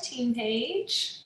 team page.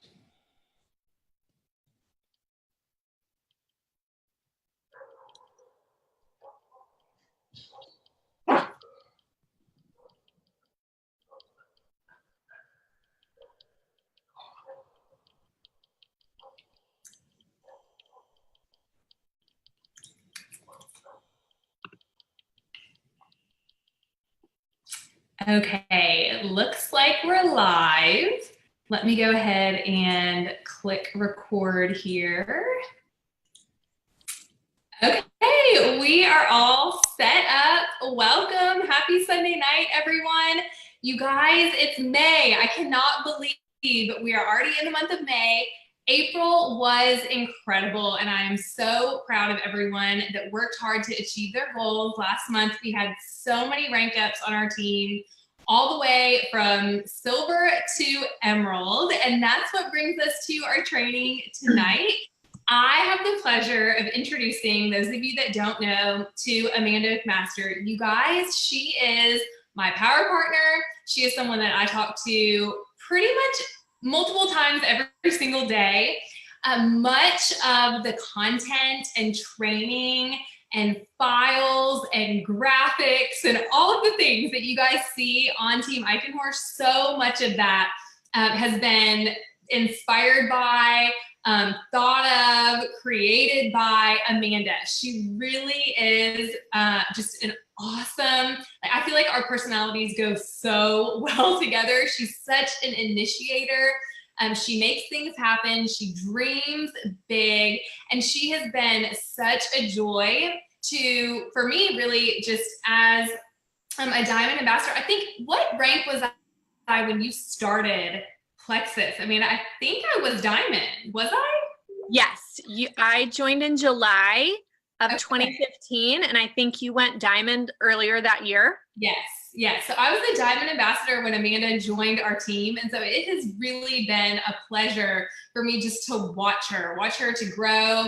Okay, looks like we're live. Let me go ahead and click record here. Okay, we are all set up. Welcome. Happy Sunday night, everyone. You guys, it's May. I cannot believe we are already in the month of May. April was incredible, and I am so proud of everyone that worked hard to achieve their goals. Last month, we had so many rank ups on our team, all the way from silver to emerald, and that's what brings us to our training tonight. I have the pleasure of introducing those of you that don't know to Amanda McMaster. You guys, she is my power partner. She is someone that I talk to pretty much multiple times every single day. Much of the content and training and files and graphics and all of the things that you guys see on Team Eichenhorst, so much of that has been inspired by, thought of, created by Amanda. She really is just an awesome, I feel like our personalities go so well together. She's such an initiator. She makes things happen. She dreams big, and she has been such a joy for me, really, just as a Diamond Ambassador. I think, what rank was I when you started Plexus? I mean, I think I was Diamond. Was I? Yes, I joined in July of 2015, and I think you went Diamond earlier that year. Yes. So I was a Diamond Ambassador when Amanda joined our team, and so it has really been a pleasure for me just to watch her to grow,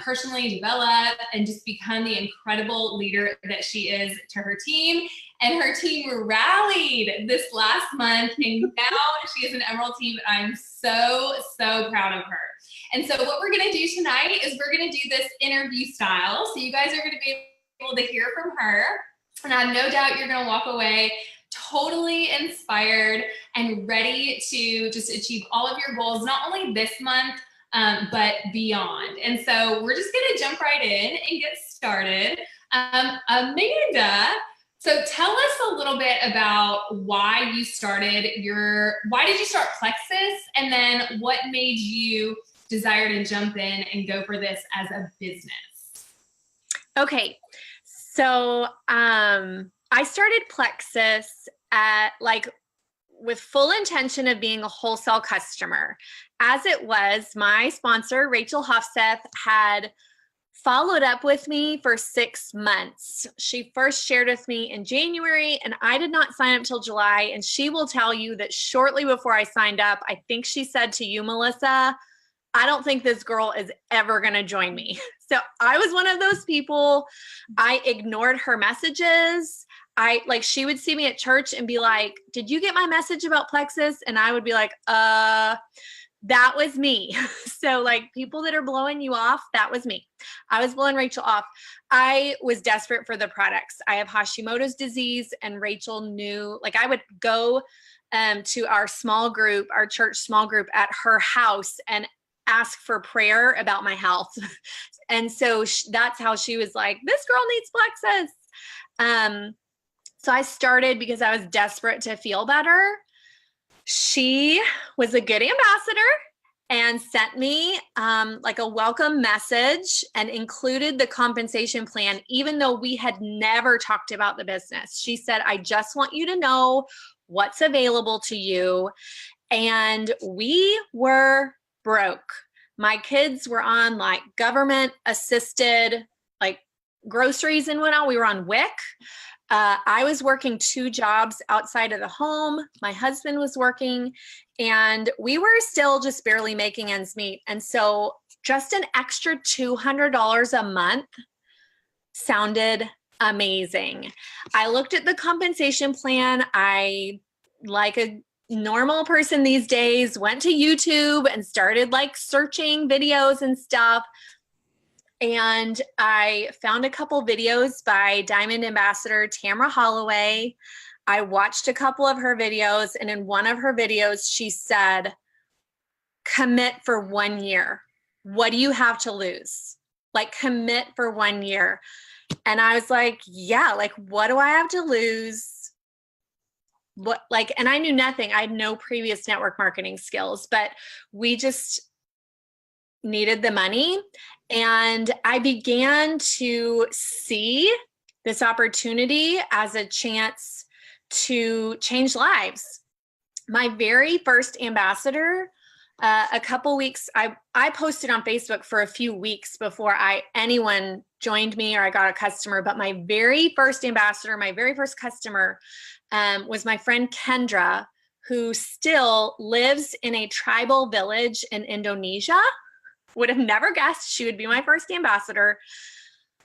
personally develop, and just become the incredible leader that she is to her team. And her team rallied this last month, and now she is an Emerald team, and I'm so proud of her. And so what we're going to do tonight is we're going to do this interview style. So you guys are going to be able to hear from her. And I have no doubt you're going to walk away totally inspired and ready to just achieve all of your goals, not only this month, but beyond. And so we're just going to jump right in and get started. Amanda, so tell us a little bit about why you start Plexus, and then what made you desire to jump in and go for this as a business? Okay. So I started Plexus with full intention of being a wholesale customer. As it was, my sponsor, Rachel Hofseth, had followed up with me for 6 months. She first shared with me in January, and I did not sign up till July. And she will tell you that shortly before I signed up, I think she said to you, Melissa, I don't think this girl is ever going to join me. So I was one of those people. I ignored her messages. She would see me at church and be like, did you get my message about Plexus? And I would be like, that was me. So people that are blowing you off, that was me. I was blowing Rachel off. I was desperate for the products. I have Hashimoto's disease, and Rachel knew, I would go to our church small group at her house and ask for prayer about my health. And so that's how she was like, this girl needs Plexus. So I started because I was desperate to feel better. She was a good ambassador and sent me a welcome message and included the compensation plan, even though we had never talked about the business. She said, I just want you to know what's available to you. And we were broke. My kids were on government assisted groceries and whatnot. We were on WIC. I was working 2 jobs outside of the home. My husband was working, and we were still just barely making ends meet. And so just an extra $200 a month sounded amazing. I looked at the compensation plan. I, normal person these days, went to YouTube and started like searching videos and stuff. And I found a couple videos by Diamond Ambassador Tamara Holloway. I watched a couple of her videos, and in one of her videos, she said, commit for 1 year. What do you have to lose? Like, commit for 1 year. And I was like, yeah, like, what do I have to lose? What, like, and I knew nothing. I had no previous network marketing skills, but we just needed the money. And I began to see this opportunity as a chance to change lives. My very first ambassador, a couple weeks, I posted on Facebook for a few weeks before anyone joined me or I got a customer, but my very first ambassador, my very first customer was my friend Kendra, who still lives in a tribal village in Indonesia. Would have never guessed she would be my first ambassador.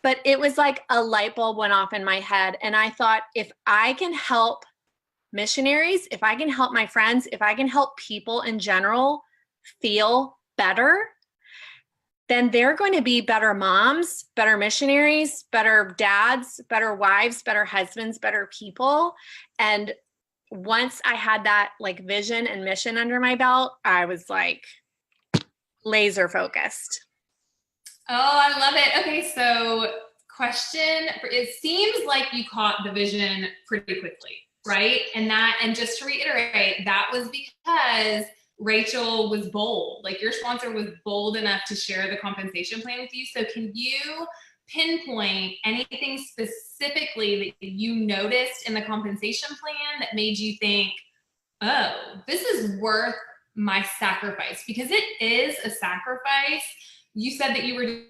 But it was like a light bulb went off in my head. And I thought, if I can help missionaries, if I can help my friends, if I can help people in general feel better, then they're going to be better moms, better missionaries, better dads, better wives, better husbands, better people. And once I had that like vision and mission under my belt, I was like laser focused. Oh, I love it. Okay, so question, it seems like you caught the vision pretty quickly, right? And just to reiterate, that was because Rachel was bold. Like, your sponsor was bold enough to share the compensation plan with you. So can you pinpoint anything specifically that you noticed in the compensation plan that made you think, oh, this is worth my sacrifice? Because it is a sacrifice. You said that you were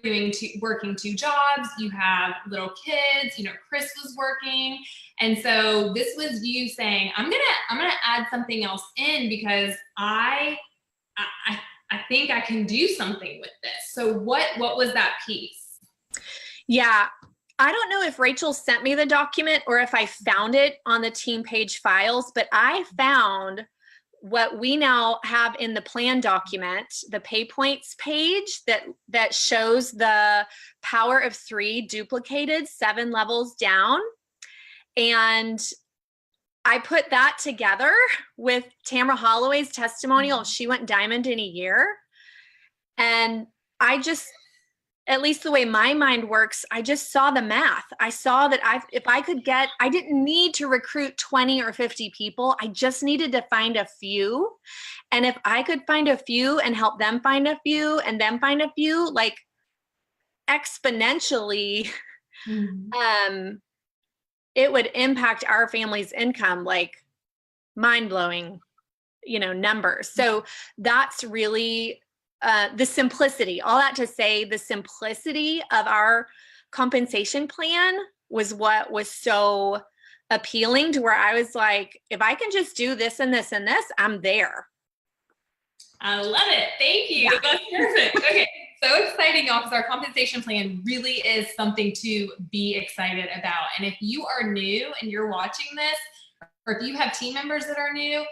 working 2 jobs, you have little kids, Chris was working. And so this was you saying, I'm gonna add something else in because I think I can do something with this. So what was that piece? Yeah. I don't know if Rachel sent me the document or if I found it on the team page files, but I found what we now have in the plan document, the pay points page that shows the power of 3 duplicated 7 levels down. And I put that together with Tamara Holloway's testimonial. She went diamond in a year. And I just, at least the way my mind works, I just saw the math. I saw that if I could I didn't need to recruit 20 or 50 people. I just needed to find a few. And if I could find a few and help them find a few and them find a few, like exponentially, it would impact our family's income, like mind-blowing, numbers. So that's really the simplicity, all that to say, the simplicity of our compensation plan was what was so appealing, to where I was like, if I can just do this and this and this, I'm there. I love it. Thank you. Yeah. That's perfect. Okay. So exciting, y'all, because our compensation plan really is something to be excited about. And if you are new and you're watching this, or if you have team members that are new,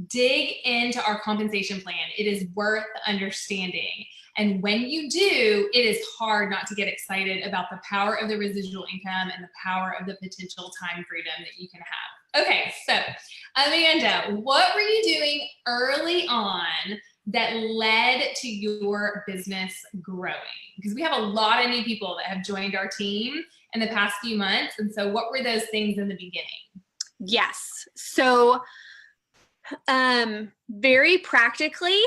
dig into our compensation plan. It is worth understanding. And when you do, it is hard not to get excited about the power of the residual income and the power of the potential time freedom that you can have. Okay, so Amanda, what were you doing early on that led to your business growing? Because we have a lot of new people that have joined our team in the past few months. And so what were those things in the beginning? Yes. So very practically,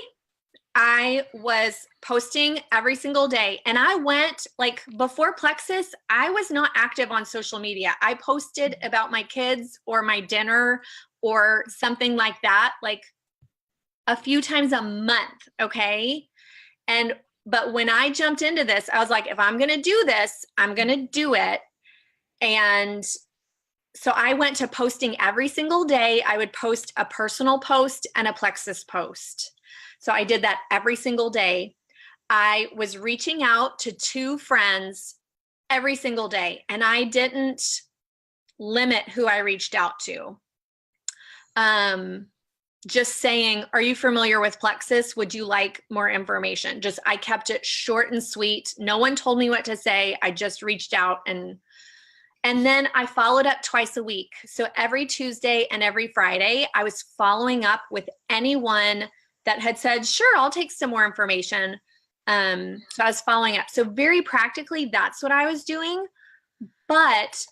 I was posting every single day, and I went, like, before Plexus, I was not active on social media. I posted about my kids or my dinner or something like that, like a few times a month. Okay. But when I jumped into this, I was like, if I'm going to do this, I'm going to do it. And so I went to posting every single day. I would post a personal post and a Plexus post. So I did that every single day. I was reaching out to 2 friends every single day, and I didn't limit who I reached out to. just saying, are you familiar with Plexus? Would you like more information? Just, I kept it short and sweet. No one told me what to say. I just reached out, and then I followed up twice a week. So every Tuesday and every Friday, I was following up with anyone that had said, sure, I'll take some more information. So I was following up. So very practically, that's what I was doing. But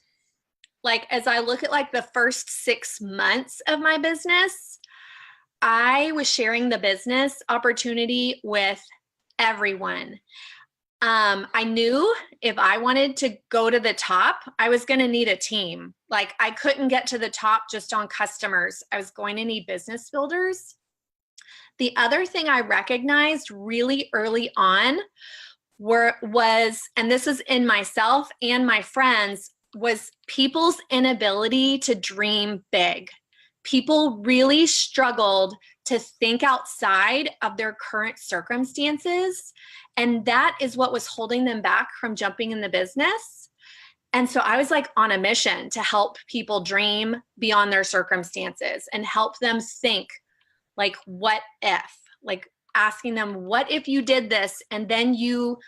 like, as I look at like the first 6 months of my business, I was sharing the business opportunity with everyone. I knew if I wanted to go to the top, I was going to need a team. Like, I couldn't get to the top just on customers. I was going to need business builders. The other thing I recognized really early on was, and this is in myself and my friends, was people's inability to dream big. People really struggled to think outside of their current circumstances. And that is what was holding them back from jumping in the business. And so I was like on a mission to help people dream beyond their circumstances and help them think, like, what if? Like, asking them, what if you did this and then your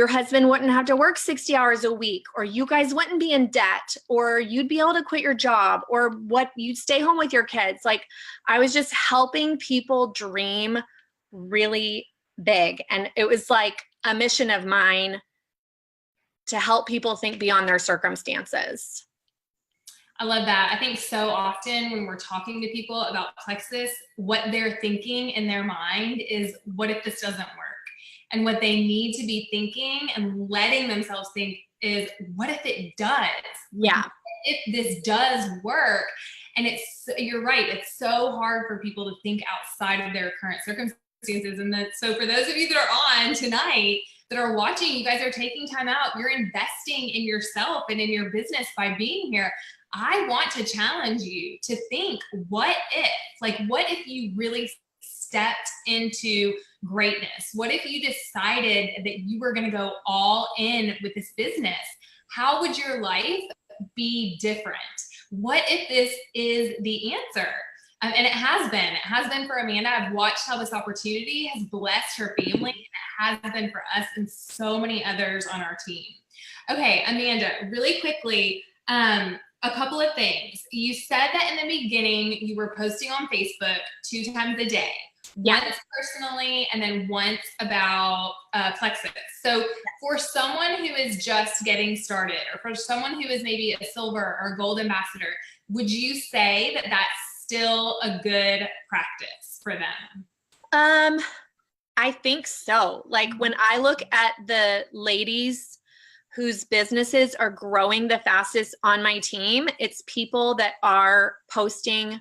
husband wouldn't have to work 60 hours a week, or you guys wouldn't be in debt, or you'd be able to quit your job, or what, you'd stay home with your kids. Like, I was just helping people dream really big. And it was like a mission of mine to help people think beyond their circumstances. I love that. I think so often when we're talking to people about Plexus, what they're thinking in their mind is, what if this doesn't work? And what they need to be thinking and letting themselves think is, what if it does? Yeah. If this does work? And you're right, it's so hard for people to think outside of their current circumstances. And so for those of you that are on tonight, that are watching, you guys are taking time out. You're investing in yourself and in your business by being here. I want to challenge you to think, what if? Like, what if you really stepped into greatness? What if you decided that you were going to go all in with this business? How would your life be different? What if this is the answer? And it has been for Amanda. I've watched how this opportunity has blessed her family, and it has been for us and so many others on our team. Okay, Amanda, really quickly, a couple of things. You said that in the beginning you were posting on Facebook 2 times a day. Yeah. Once personally, and then once about Plexus. So for someone who is just getting started, or for someone who is maybe a silver or gold ambassador, would you say that that's still a good practice for them? I think so. Like, when I look at the ladies whose businesses are growing the fastest on my team, it's people that are posting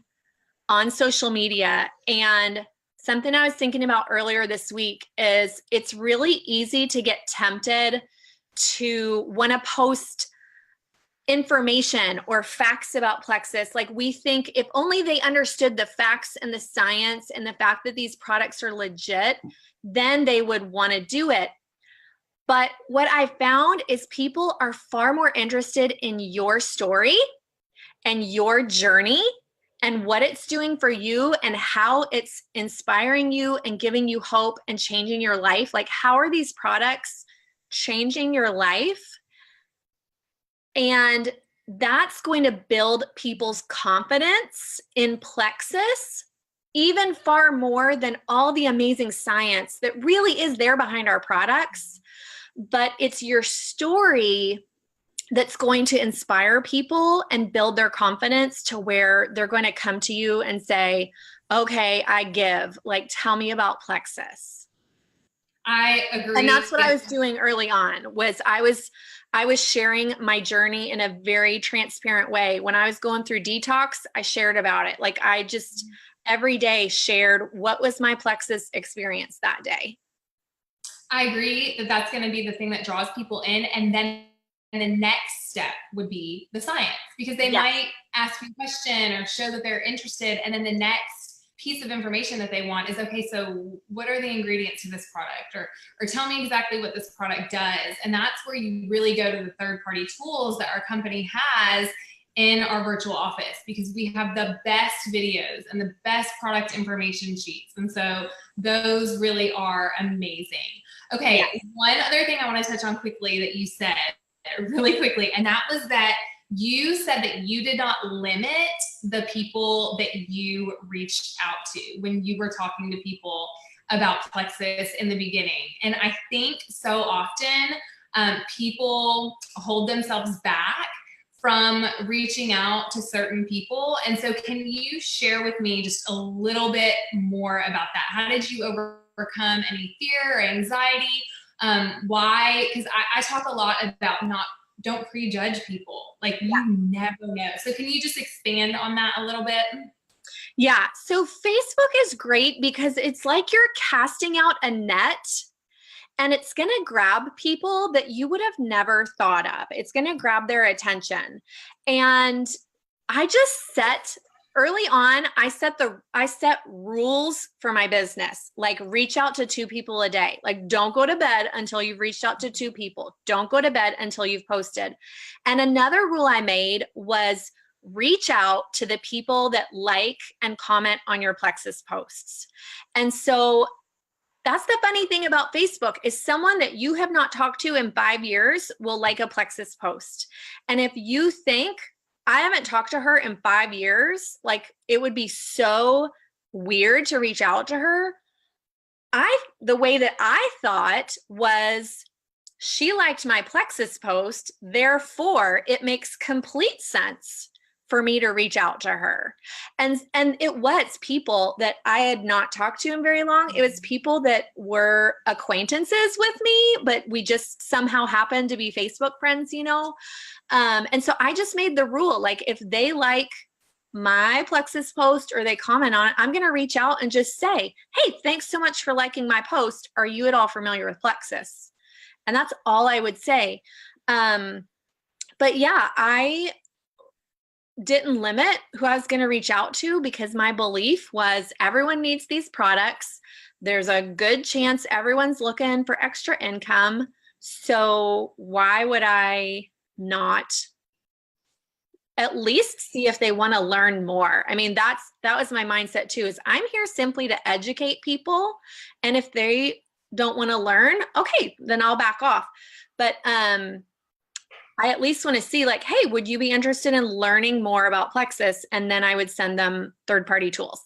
on social media. And something I was thinking about earlier this week is, it's really easy to get tempted to want to post information or facts about Plexus. Like, we think if only they understood the facts and the science and the fact that these products are legit, then they would want to do it. But what I found is people are far more interested in your story and your journey and what it's doing for you and how it's inspiring you and giving you hope and changing your life. Like, how are these products changing your life? And that's going to build people's confidence in Plexus even far more than all the amazing science that really is there behind our products. But it's your story that's going to inspire people and build their confidence to where they're going to come to you and say, okay, I give. Like, tell me about Plexus. I agree. And that's what I was doing early on, was I was sharing my journey in a very transparent way. When I was going through detox, I shared about it. Like, I just every day shared what was my Plexus experience that day. I agree that that's going to be the thing that draws people in. And then the next step would be the science, because they might ask you a question or show that they're interested. And then the next piece of information that they want is, okay, so what are the ingredients to this product? Or tell me exactly what this product does. And that's where you really go to the third-party tools that our company has in our virtual office because we have the best videos and the best product information sheets. And so those really are amazing. Okay, yeah. One other thing I want to touch on quickly that you said really quickly, and that was that you said that you did not limit the people that you reached out to when you were talking to people about Plexus in the beginning. And I think so often people hold themselves back from reaching out to certain people. And so can you share with me just a little bit more about that? How did you overcome any fear or anxiety? Why? Because I talk a lot about don't prejudge people. Like you never know. So can you just expand on that a little bit? Yeah. So Facebook is great because it's like you're casting out a net and it's going to grab people that you would have never thought of. It's going to grab their attention. And I just set early on, I set rules for my business, like reach out to 2 people a day. Like don't go to bed until you've reached out to 2 people. Don't go to bed until you've posted. And another rule I made was reach out to the people that like and comment on your Plexus posts. And so that's the funny thing about Facebook is someone that you have not talked to in 5 years will like a Plexus post. And if you think I haven't talked to her in 5 years, like it would be so weird to reach out to her. The way that I thought was she liked my Plexus post, therefore it makes complete sense for me to reach out to her. And it was people that I had not talked to in very long. It was people that were acquaintances with me, but we just somehow happened to be Facebook friends, you know? And so I just made the rule, like if they like my Plexus post or they comment on it, I'm going to reach out and just say, hey, thanks so much for liking my post. Are you at all familiar with Plexus? And that's all I would say. But yeah, I didn't limit who I was going to reach out to because my belief was everyone needs these products. There's a good chance everyone's looking for extra income. So why would I not at least see if they want to learn more? I mean, that was my mindset too, is I'm here simply to educate people. And if they don't want to learn, okay, then I'll back off. But, I at least want to see like, hey, would you be interested in learning more about Plexus? And then I would send them third-party tools.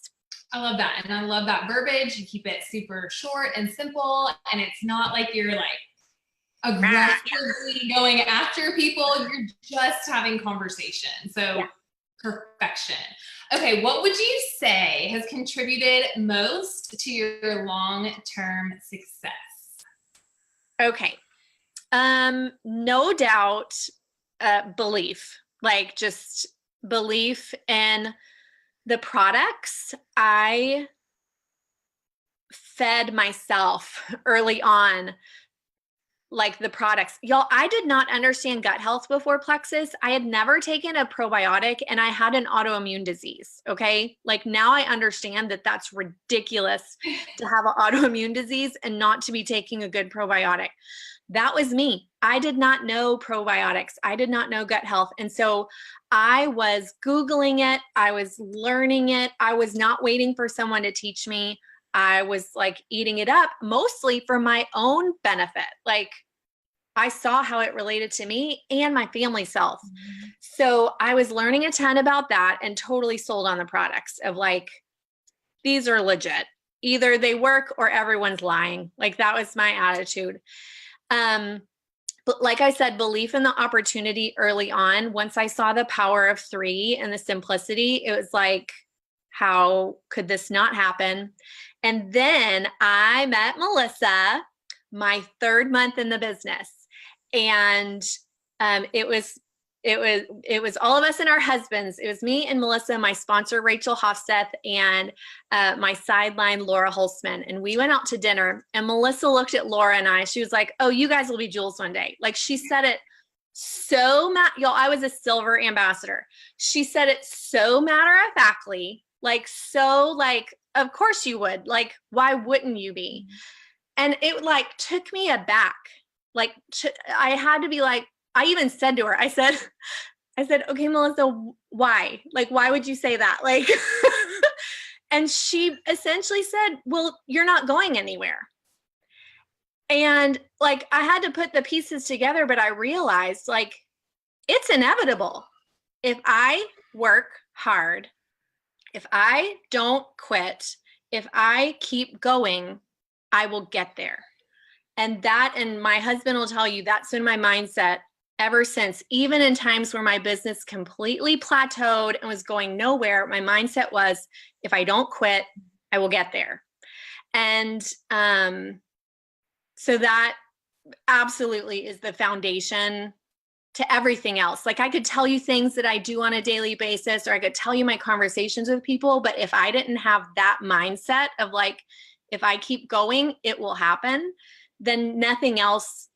I love that. And I love that verbiage. You keep it super short and simple. And it's not like you're like aggressively going after people. You're just having conversation. So perfection. Okay. What would you say has contributed most to your long-term success? Okay. No doubt, belief, like just belief in the products. I fed myself early on, like the products. Y'all, I did not understand gut health before Plexus. I had never taken a probiotic and I had an autoimmune disease. Okay. Like now I understand that that's ridiculous to have an autoimmune disease and not to be taking a good probiotic. That was me. I did not know probiotics. I did not know gut health. And so I was Googling it. I was learning it. I was not waiting for someone to teach me. I was like eating it up mostly for my own benefit. Like I saw how it related to me and my family's health. Mm-hmm. So I was learning a ton about that and totally sold on the products of like, these are legit. Either they work or everyone's lying. Like that was my attitude. But like I said, belief in the opportunity early on, once I saw the power of 3 and the simplicity, it was like, how could this not happen? And then I met Melissa my 3rd month in the business. And it was all of us and our husbands. It was me and Melissa, my sponsor, Rachel Hofsteth, and my sideline, Laura Holzman. And we went out to dinner and Melissa looked at Laura and I, she was like, oh, you guys will be jewels one day. Like she said it so, y'all, I was a silver ambassador. She said it so matter-of-factly, like, so like, of course you would, like, why wouldn't you be? And it like took me aback. Like I had to be like, I even said to her, I said, I said, okay, Melissa, why? Like, why would you say that? Like, and she essentially said, well, you're not going anywhere. And like, I had to put the pieces together, but I realized like, it's inevitable. If I work hard, if I don't quit, if I keep going, I will get there. And my husband will tell you, that's been my mindset ever since. Even in times where my business completely plateaued and was going nowhere, my mindset was, if I don't quit, I will get there. And so that absolutely is the foundation to everything else. Like, I could tell you things that I do on a daily basis, or I could tell you my conversations with people, but if I didn't have that mindset of like, if I keep going, it will happen, then nothing else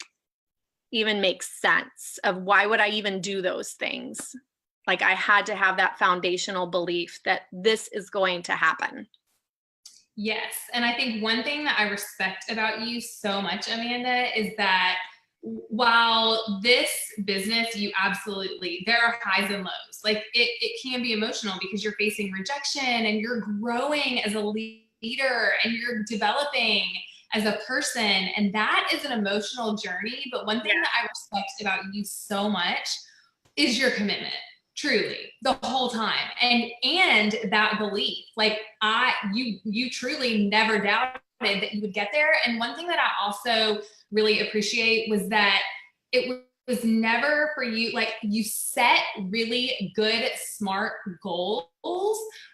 even makes sense of why would I even do those things. Like, I had to have that foundational belief that this is going to happen. Yes. And I think one thing that I respect about you so much, Amanda, is that while this business, you absolutely, there are highs and lows. Like it can be emotional because you're facing rejection and you're growing as a leader and you're developing as a person. And that is an emotional journey. But one thing that I respect about you so much is your commitment. Truly, the whole time, and that belief, like you truly never doubted that you would get there. And one thing that I also really appreciate was that it was never for you, like you set really good, smart goals,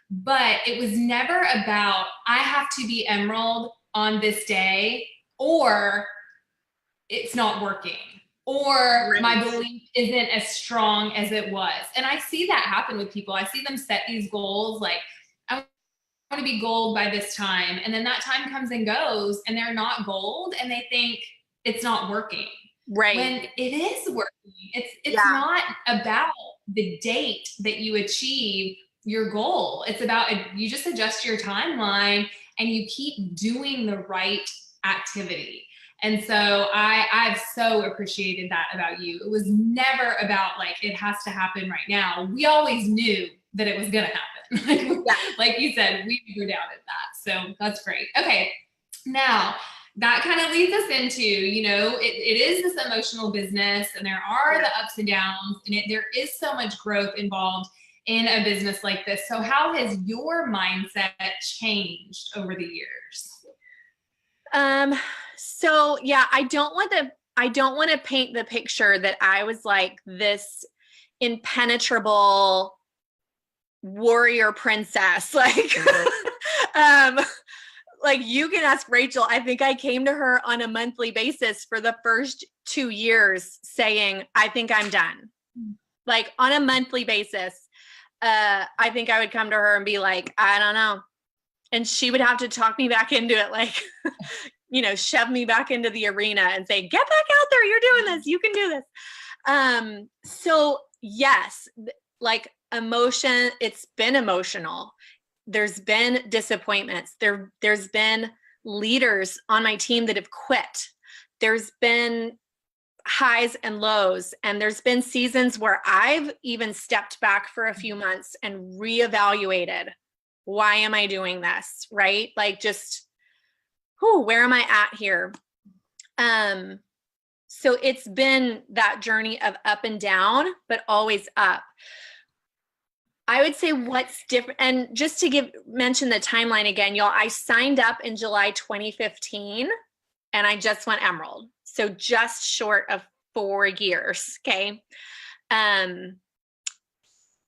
but it was never about, I have to be Emerald on this day, or it's not working, or my belief isn't as strong as it was. And I see that happen with people. I see them set these goals, like, I want to be gold by this time. And then that time comes and goes and they're not gold and they think it's not working. Right. When it is working. It's not about the date that you achieve your goal. It's about, you just adjust your timeline and you keep doing the right activity. And so I've so appreciated that about you. It was never about like, it has to happen right now. We always knew that it was going to happen. Like you said, we never doubted that. So that's great. Okay. Now that kind of leads us into, you know, it is this emotional business and there are the ups and downs and there is so much growth involved in a business like this. So how has your mindset changed over the years? So yeah, I don't want to paint the picture that I was like this impenetrable warrior princess. Like, like you can ask Rachel, I think I came to her on a monthly basis for the first 2 years saying, I think I'm done. Like on a monthly basis. I think I would come to her and be like, I don't know. And she would have to talk me back into it, like, you know, shove me back into the arena and say, get back out there. You're doing this. You can do this. So yes, like emotion, it's been emotional. There's been disappointments. There's been leaders on my team that have quit. There's been highs and lows. And there's been seasons where I've even stepped back for a few months and reevaluated. Why am I doing this? Right? Like just, where am I at here? So it's been that journey of up and down, but always up. I would say what's different, and just to mention the timeline again, y'all, I signed up in July 2015 and I just went Emerald. So just short of 4 years. Okay.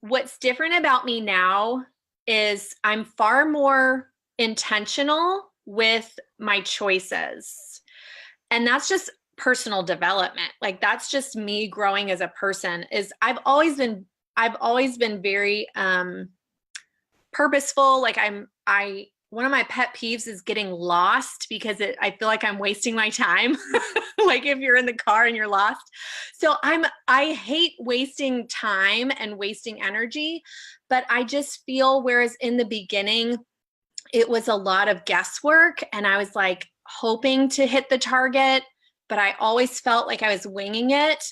What's different about me now is I'm far more intentional with my choices. And that's just personal development. Like that's just me growing as a person. I've always been very purposeful. Like one of my pet peeves is getting lost because I feel like I'm wasting my time. Like if you're in the car and you're lost. So I hate wasting time and wasting energy, but I just feel, whereas in the beginning, it was a lot of guesswork and I was like hoping to hit the target, but I always felt like I was winging it.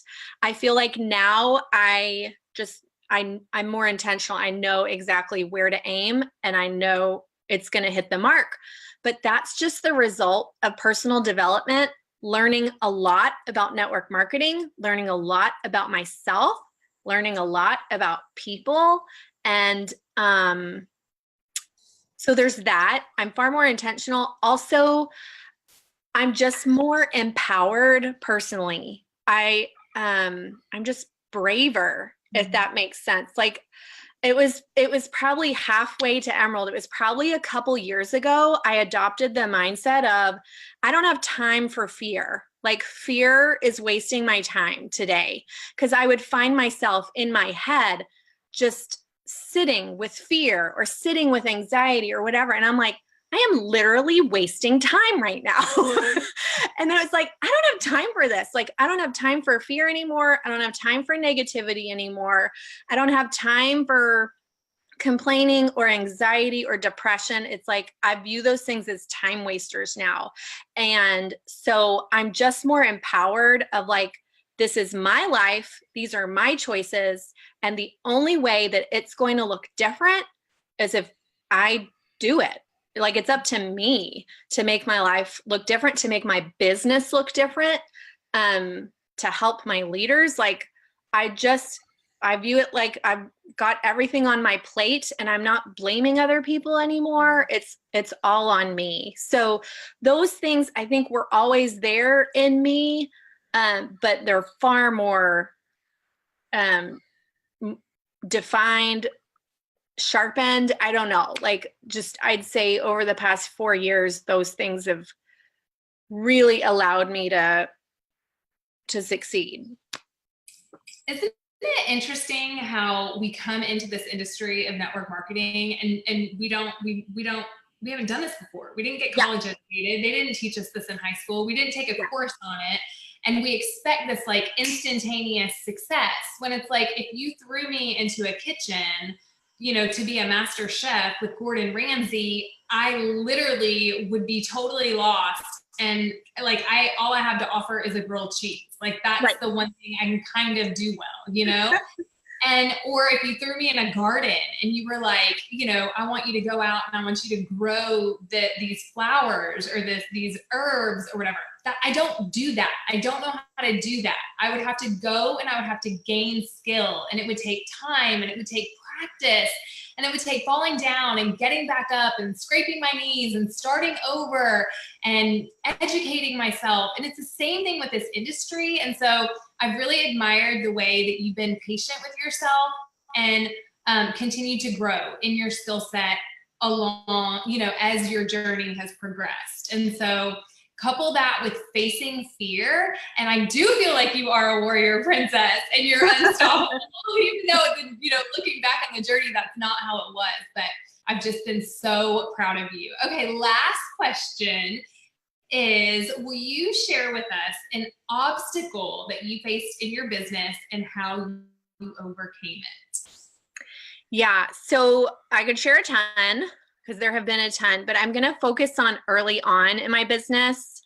I feel like now I just, I'm more intentional. I know exactly where to aim, and I know it's going to hit the mark. But that's just the result of personal development, learning a lot about network marketing, learning a lot about myself, learning a lot about people. And so there's that. I'm far more intentional. Also, I'm just more empowered personally. I'm just braver, if that makes sense. Like, it was probably halfway to Emerald. It was probably a couple years ago I adopted the mindset of, I don't have time for fear. Like, fear is wasting my time today, because I would find myself in my head just sitting with fear or sitting with anxiety or whatever, and I'm like, I am literally wasting time right now. And then it's like, I don't have time for this. Like, I don't have time for fear anymore. I don't have time for negativity anymore. I don't have time for complaining or anxiety or depression. It's like, I view those things as time wasters now. And so I'm just more empowered of like, this is my life. These are my choices. And the only way that it's going to look different is if I do it. Like, it's up to me to make my life look different, to make my business look different, to help my leaders. Like, I view it like I've got everything on my plate, and I'm not blaming other people anymore. It's all on me. So those things, I think, were always there in me, but they're far more defined, sharpened. I don't know, like, just, I'd say over the past 4 years, those things have really allowed me to succeed. Isn't it interesting how we come into this industry of network marketing and we haven't done this before. We didn't get college educated. They didn't teach us this in high school. We didn't take a course on it. And we expect this like instantaneous success, when it's like, if you threw me into a kitchen, you know, to be a master chef with Gordon Ramsay, I literally would be totally lost. And like, all I have to offer is a grilled cheese. Like, that's the one thing I can kind of do well, you know? And, or if you threw me in a garden and you were like, you know, I want you to go out and I want you to grow these flowers or these herbs or whatever. I don't do that. I don't know how to do that. I would have to go and I would have to gain skill, and it would take time, and it would take practice, and it would take falling down and getting back up and scraping my knees and starting over and educating myself. And it's the same thing with this industry. And so I've really admired the way that you've been patient with yourself and continue to grow in your skill set along, you know, as your journey has progressed. And so couple that with facing fear, and I do feel like you are a warrior princess and you're unstoppable, even though, you know, looking back on the journey, that's not how it was. But I've just been so proud of you. Okay, last question is, will you share with us an obstacle that you faced in your business and how you overcame it? Yeah, so I could share a ton, because there have been a ton, but I'm going to focus on early on in my business.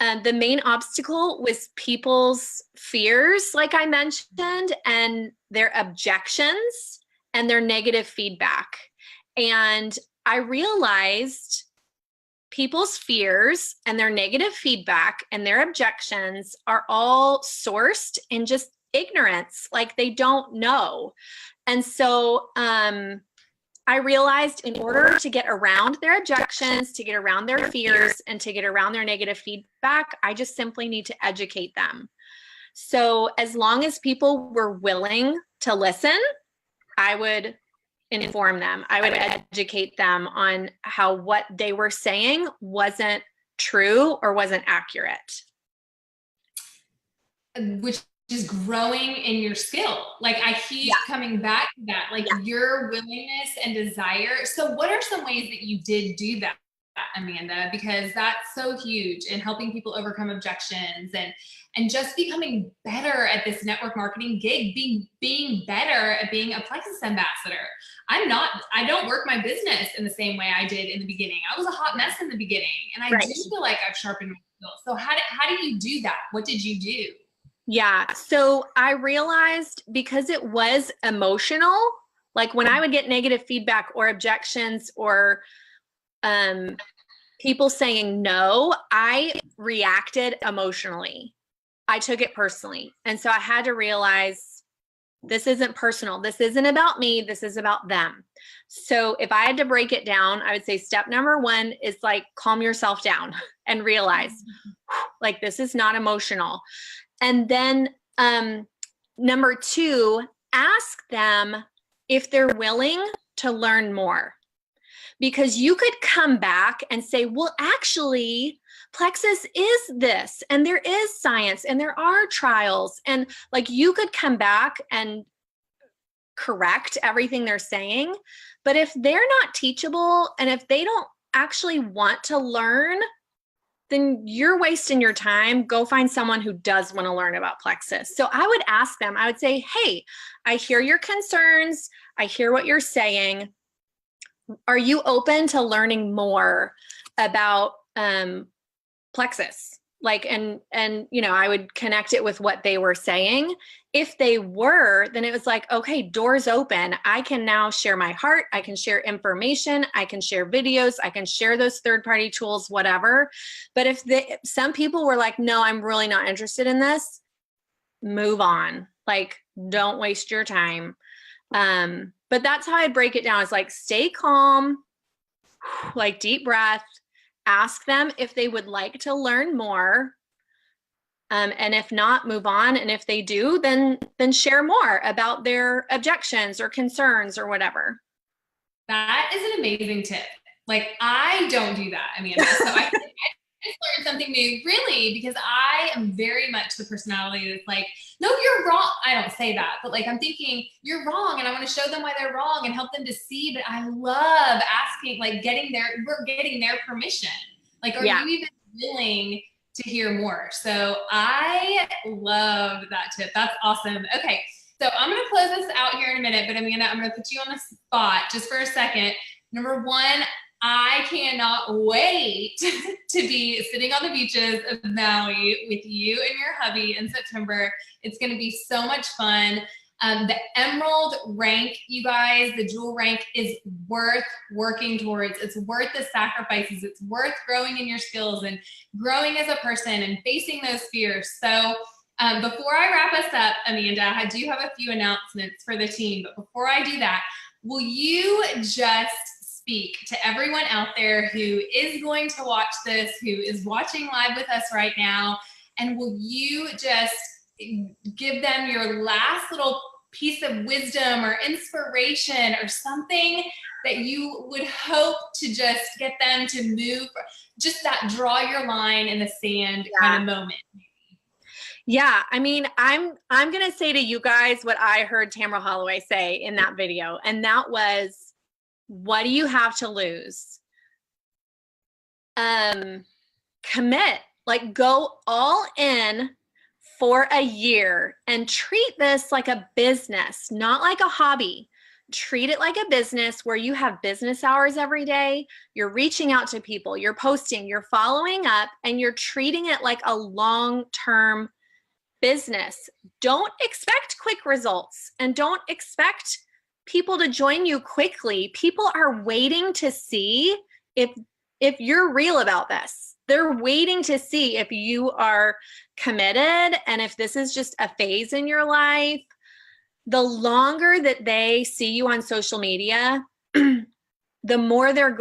The main obstacle was people's fears, like I mentioned, and their objections and their negative feedback. And I realized people's fears and their negative feedback and their objections are all sourced in just ignorance, like they don't know. And so I realized, in order to get around their objections, to get around their fears, and to get around their negative feedback, I just simply need to educate them. So as long as people were willing to listen, I would inform them. I would educate them on how what they were saying wasn't true or wasn't accurate. Which is growing in your skill. Like, I keep coming back to that, like your willingness and desire. So what are some ways that you did do that, Amanda? Because that's so huge in helping people overcome objections and just becoming better at this network marketing gig, being better at being a Plexus ambassador. I don't work my business in the same way I did in the beginning. I was a hot mess in the beginning, and I do feel like I've sharpened my skills. So how do you do that? What did you do? Yeah. So I realized because it was emotional, like when I would get negative feedback or objections or um, people saying no, I reacted emotionally. I took it personally. And so I had to realize this isn't personal. This isn't about me. This is about them. So if I had to break it down, I would say step number one is like calm yourself down and realize like this is not emotional. And then number two, ask them if they're willing to learn more. Because you could come back and say, well, actually, Plexus is this, and there is science, and there are trials. And like you could come back and correct everything they're saying. But if they're not teachable and if they don't actually want to learn, then you're wasting your time. Go find someone who does want to learn about Plexus. So I would ask them, I would say, hey, I hear your concerns. I hear what you're saying. Are you open to learning more about Plexus? Like, and you know, I would connect it with what they were saying. If they were, then it was like, okay, doors open. I can now share my heart. I can share information. I can share videos. I can share those third-party tools, whatever. But if some people were like, no, I'm really not interested in this, move on. Like, don't waste your time. But that's how I break it down. It's like, stay calm, like deep breath, ask them if they would like to learn more. And if not, move on. And if they do, then share more about their objections or concerns or whatever. That is an amazing tip. Like, I don't do that, Amanda. So I just learned something new, really, because I am very much the personality that's like, no, you're wrong. I don't say that, but like I'm thinking you're wrong, and I want to show them why they're wrong and help them to see. But I love asking, like we're getting their permission. Like, are you even willing to hear more? So I love that tip. That's awesome. Okay. So I'm going to close this out here in a minute, but I'm going to put you on the spot just for a second. Number one, I cannot wait to be sitting on the beaches of Maui with you and your hubby in September. It's going to be so much fun. The emerald rank, you guys, the jewel rank is worth working towards. It's worth the sacrifices. It's worth growing in your skills and growing as a person and facing those fears. So before I wrap us up, Amanda, I do have a few announcements for the team. But before I do that, will you just speak to everyone out there who is going to watch this, who is watching live with us right now, and will you just give them your last little piece of wisdom or inspiration or something that you would hope to just get them to move, just that draw your line in the sand kind of moment? Yeah, I mean, I'm going to say to you guys what I heard Tamara Holloway say in that video, and that was, what do you have to lose? Commit, like go all in for a year and treat this like a business, not like a hobby. Treat it like a business where you have business hours every day. You're reaching out to people, you're posting, you're following up, and you're treating it like a long-term business. Don't expect quick results and don't expect people to join you quickly. People are waiting to see if you're real about this. They're waiting to see if you are committed and if this is just a phase in your life. The longer that they see you on social media, the more their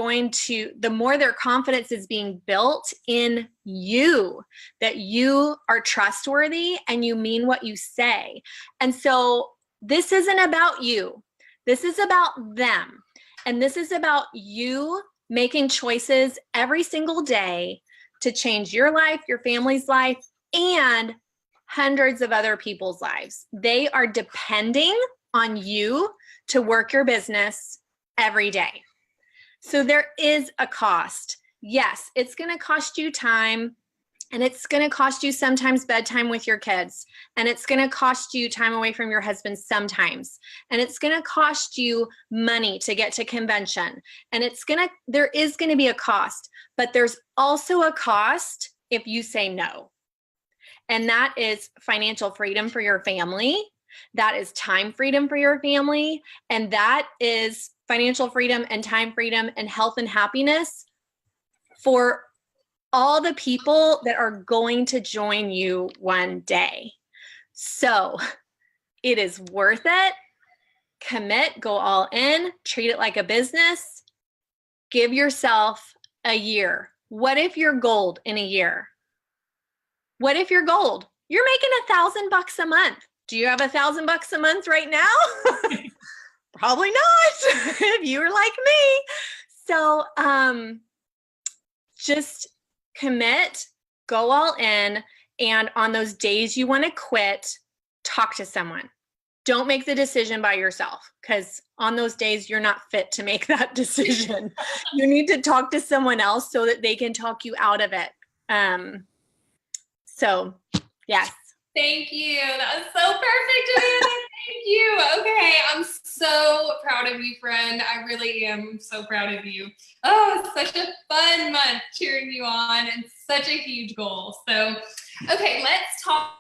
confidence is being built in you, that you are trustworthy and you mean what you say. And so this isn't about you. This is about them. And this is about you making choices every single day to change your life, your family's life, and hundreds of other people's lives. They are depending on you to work your business every day. So there is a cost. Yes, it's going to cost you time, and it's going to cost you sometimes bedtime with your kids, and it's going to cost you time away from your husband sometimes, and it's going to cost you money to get to convention, and there is going to be a cost, but there's also a cost if you say no. And that is financial freedom for your family. That is time freedom for your family. And that is financial freedom and time freedom and health and happiness for all the people that are going to join you one day. So it is worth it. Commit, go all in, treat it like a business. Give yourself a year. What if you're gold in a year? What if you're gold? You're making $1,000 a month. Do you have $1,000 a month right now? Probably not, if you were like me. So just commit, go all in, and on those days you want to quit, talk to someone. Don't make the decision by yourself, because on those days you're not fit to make that decision. You need to talk to someone else so that they can talk you out of it. So, yes. Thank you. That was so perfect, Amanda. Thank you. Okay, I'm so proud of you, friend. I really am so proud of you. Oh, it's such a fun month cheering you on and such a huge goal. So, okay, let's talk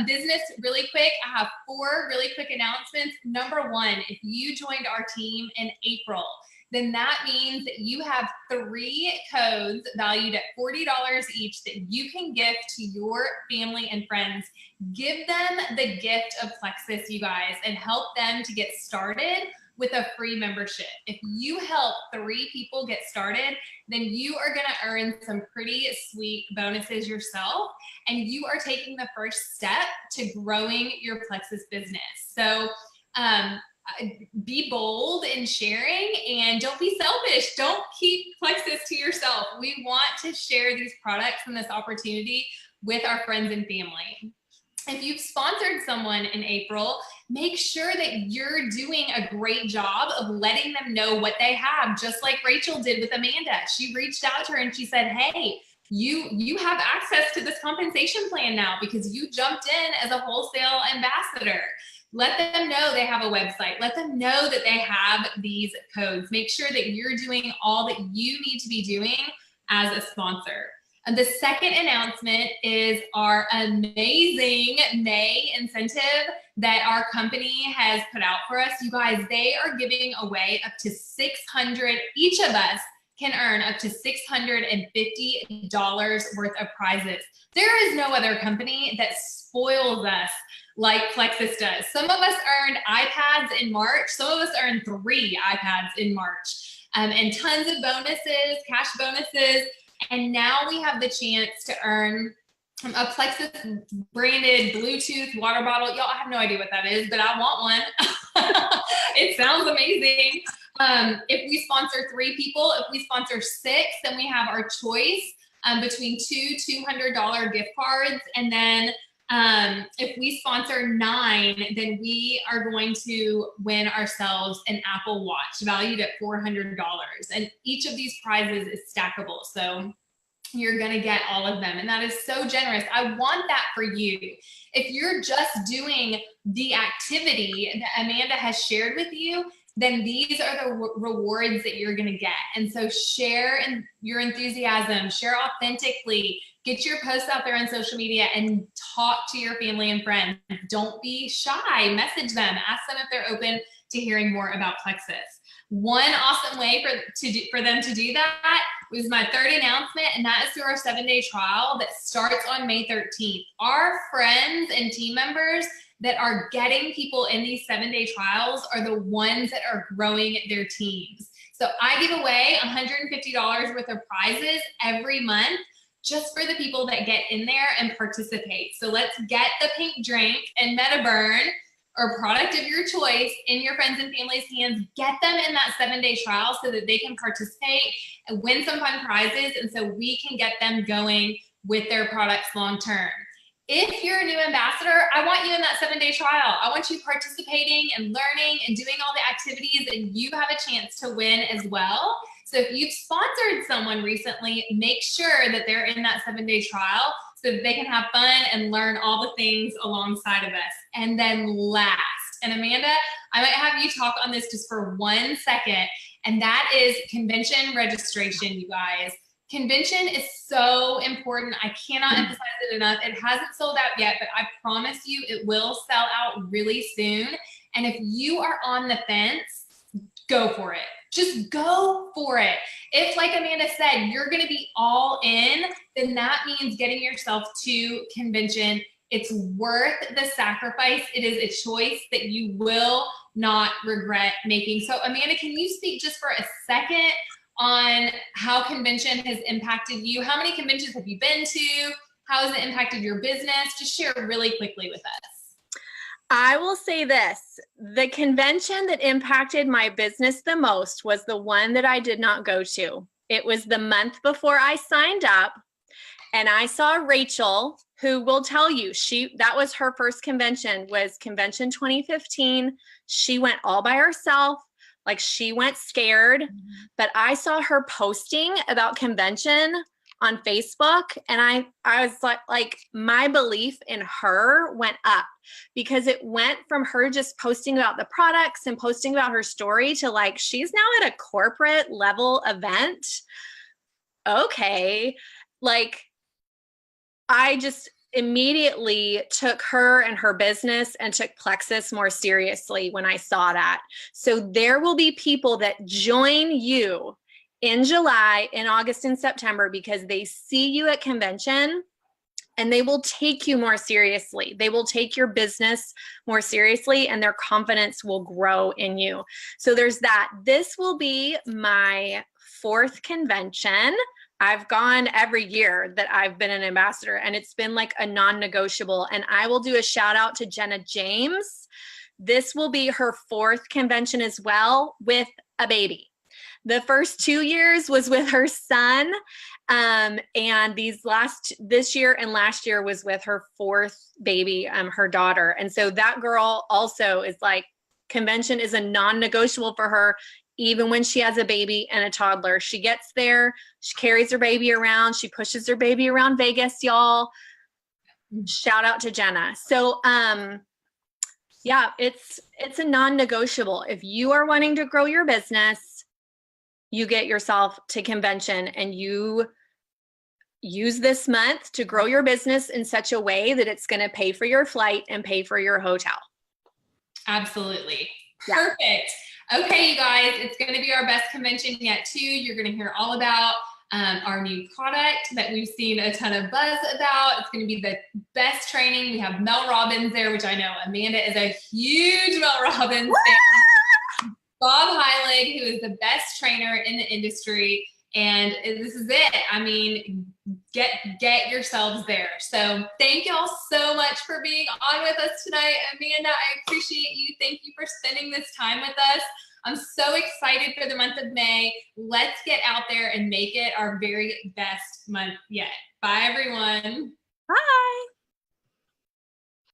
business really quick. I have 4 really quick announcements. Number 1, if you joined our team in April, then that means that you have 3 codes valued at $40 each that you can gift to your family and friends. Give them the gift of Plexus, you guys, and help them to get started with a free membership. If you help 3 people get started, then you are going to earn some pretty sweet bonuses yourself, and you are taking the first step to growing your Plexus business. So, be bold in sharing and don't be selfish. Don't keep Plexus to yourself. We want to share these products and this opportunity with our friends and family. If you've sponsored someone in April, make sure that you're doing a great job of letting them know what they have, just like Rachel did with Amanda. She reached out to her and she said, hey, you have access to this compensation plan now because you jumped in as a wholesale ambassador. Let them know they have a website. Let them know that they have these codes. Make sure that you're doing all that you need to be doing as a sponsor. And the second announcement is our amazing May incentive that our company has put out for us. You guys, they are giving away up to $600. Each of us can earn up to $650 worth of prizes. There is no other company that spoils us like Plexus does. Some of us earned iPads in March. Some of us earned 3 iPads in March, and tons of bonuses, cash bonuses. And now we have the chance to earn a Plexus branded Bluetooth water bottle. Y'all, I have no idea what that is, but I want one. It sounds amazing. If we sponsor 3 people, if we sponsor 6, then we have our choice between 2 $200 gift cards. And then if we sponsor 9, then we are going to win ourselves an Apple Watch valued at $400. And each of these prizes is stackable. So you're going to get all of them. And that is so generous. I want that for you. If you're just doing the activity that Amanda has shared with you, then these are the rewards that you're going to get. And so share your enthusiasm, share authentically, get your posts out there on social media and talk to your family and friends. Don't be shy, message them, ask them if they're open to hearing more about Plexus. One awesome way for them to do that was my third announcement, and that is through our 7-day trial that starts on May 13th. Our friends and team members that are getting people in these 7-day trials are the ones that are growing their teams. So I give away $150 worth of prizes every month just for the people that get in there and participate. So let's get the pink drink and MetaBurn or product of your choice in your friends and family's hands. Get them in that 7-day trial so that they can participate and win some fun prizes, and so we can get them going with their products long term. If you're a new ambassador, I want you in that 7-day trial. I want you participating and learning and doing all the activities, and you have a chance to win as well. So if you've sponsored someone recently, make sure that they're in that 7-day trial so that they can have fun and learn all the things alongside of us. And then last, and Amanda, I might have you talk on this just for 1 second, and that is convention registration, you guys. Convention is so important. I cannot emphasize it enough. It hasn't sold out yet, but I promise you it will sell out really soon. And if you are on the fence, go for it. Just go for it. If, like Amanda said, you're going to be all in, then that means getting yourself to convention. It's worth the sacrifice. It is a choice that you will not regret making. So Amanda, can you speak just for a second on how convention has impacted you? How many conventions have you been to? How has it impacted your business? Just share really quickly with us. I will say this, the convention that impacted my business the most was the one that I did not go to. It was the month before I signed up, and I saw Rachel, who will tell you, that was her first convention, was Convention 2015. She went all by herself. Like, she went scared, but I saw her posting about convention on Facebook, and I was like my belief in her went up, because it went from her just posting about the products and posting about her story to like, she's now at a corporate level event. Okay. Like, I just immediately took her and her business and took Plexus more seriously when I saw that. So there will be people that join you in July, in August, and September because they see you at convention, and they will take you more seriously. They will take your business more seriously, and their confidence will grow in you. So there's that. This will be my 4th convention. I've gone every year that I've been an ambassador, and it's been like a non-negotiable. And I will do a shout out to Jenna James. This will be her 4th convention as well, with a baby. The first 2 years was with her son. And this year and last year was with her 4th baby, her daughter. And so that girl also is like, convention is a non-negotiable for her. Even when she has a baby and a toddler, she gets there, she carries her baby around, she pushes her baby around Vegas, y'all. Shout out to Jenna. So, yeah, it's a non-negotiable. If you are wanting to grow your business, you get yourself to convention, and you use this month to grow your business in such a way that it's going to pay for your flight and pay for your hotel. Absolutely. Yeah. Perfect. Okay, you guys, it's going to be our best convention yet too. You're going to hear all about our new product that we've seen a ton of buzz about. It's going to be the best training. We have Mel Robbins there, which I know Amanda is a huge Mel Robbins fan. Bob Heilig, who is the best trainer in the industry. And this is it. I mean, get yourselves there. So thank y'all so much for being on with us tonight. Amanda, I appreciate you. Thank you for spending this time with us. I'm so excited for the month of May. Let's get out there and make it our very best month yet. Bye, everyone.